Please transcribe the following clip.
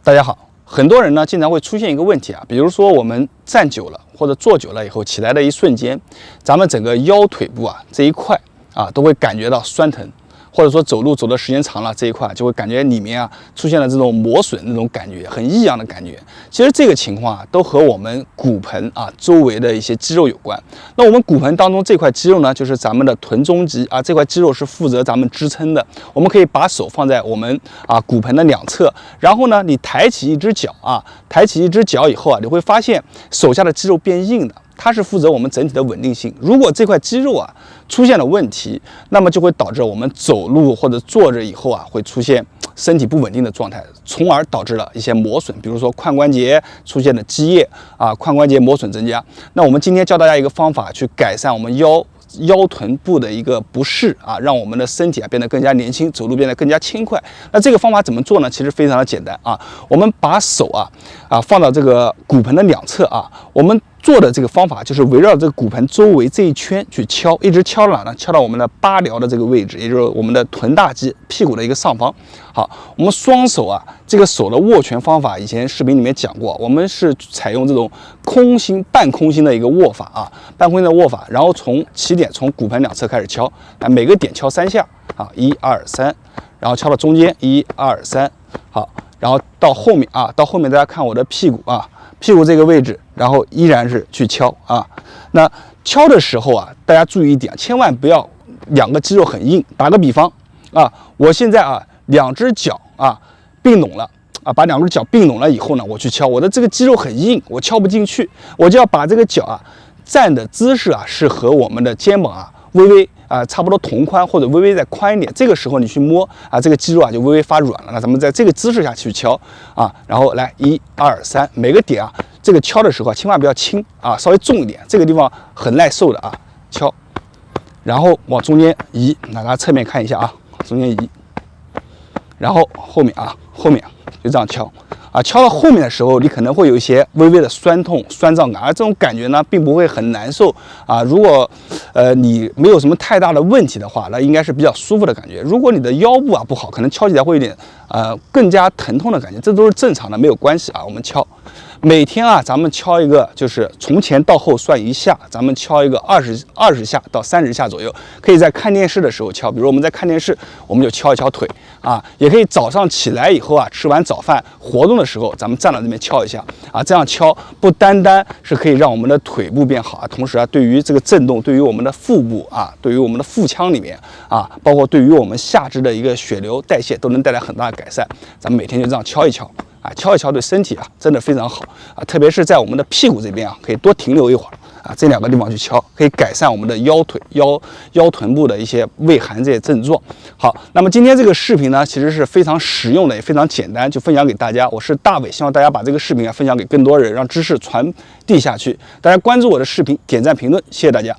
大家好，很多人呢经常会出现一个问题啊，比如说我们站久了或者坐久了以后，起来的一瞬间，咱们整个腰腿部啊这一块啊都会感觉到酸疼，或者说走路走的时间长了，这一块就会感觉里面啊出现了这种磨损那种感觉，很异样的感觉。其实这个情况啊都和我们骨盆啊周围的一些肌肉有关。那我们骨盆当中这块肌肉呢，就是咱们的臀中肌啊，这块肌肉是负责咱们支撑的。我们可以把手放在我们骨盆的两侧，然后呢，你抬起一只脚啊，抬起一只脚以后啊，你会发现手下的肌肉变硬的。它是负责我们整体的稳定性。如果这块肌肉啊出现了问题，那么就会导致我们走路或者坐着以后啊，会出现身体不稳定的状态，从而导致了一些磨损，比如说髋关节出现的积液啊，髋关节磨损增加。那我们今天教大家一个方法，去改善我们腰臀部的一个不适啊，让我们的身体啊变得更加年轻，走路变得更加轻快。那这个方法怎么做呢？其实非常的简单啊，我们把手放到这个骨盆的两侧啊，我们做的这个方法就是围绕这个骨盆周围这一圈去敲，一直敲到哪呢？敲到我们的八髎的这个位置，也就是我们的臀大肌屁股的一个上方。好，我们双手啊，这个手的握拳方法，以前视频里面讲过，我们是采用这种半空心的一个握法啊，半空心的握法，然后从起点从骨盆两侧开始敲，每个点敲3下啊，1、2、3，然后敲到中间1、2、3，好，然后到后面啊，到后面大家看我的屁股啊。屁股这个位置，然后依然是去敲啊。那敲的时候啊，大家注意一点，千万不要两个肌肉很硬。打个比方啊，我现在啊两只脚啊并拢了啊，把两只脚并拢了以后呢，我去敲，我的这个肌肉很硬，我敲不进去，我就要把这个脚啊站的姿势啊是和我们的肩膀啊微微差不多同宽或者微微再宽一点，这个时候你去摸啊，这个肌肉啊就微微发软了。那咱们在这个姿势下去敲啊，然后来1、2、3，每个点啊，这个敲的时候啊，千万不要轻啊，稍微重一点，这个地方很耐受的啊，敲，然后往中间移，大家侧面看一下啊，中间移，然后后面就这样敲。敲到后面的时候，你可能会有一些微微的酸痛、酸胀感，而这种感觉呢，并不会很难受啊。如果你没有什么太大的问题的话，那应该是比较舒服的感觉。如果你的腰部不好，可能敲起来会有点更加疼痛的感觉，这都是正常的，没有关系啊。我们敲，每天咱们敲一个，就是从前到后算1下，咱们敲一个20下到30下左右。可以在看电视的时候敲，比如我们在看电视，我们就敲一敲腿啊，也可以早上起来以后吃完早饭活动的时候，咱们站到那边敲一下啊，这样敲不单单是可以让我们的腿部变好同时对于这个震动，对于我们的腹部对于我们的腹腔里面包括对于我们下肢的一个血流代谢都能带来很大的改善。咱们每天就这样敲一敲敲一敲，对身体真的非常好特别是在我们的屁股这边可以多停留一会儿这两个地方去敲，可以改善我们的腰臀部的一些畏寒这些症状。好，那么今天这个视频呢，其实是非常实用的，也非常简单，就分享给大家。我是大伟，希望大家把这个视频分享给更多人，让知识传递下去。大家关注我的视频，点赞评论，谢谢大家。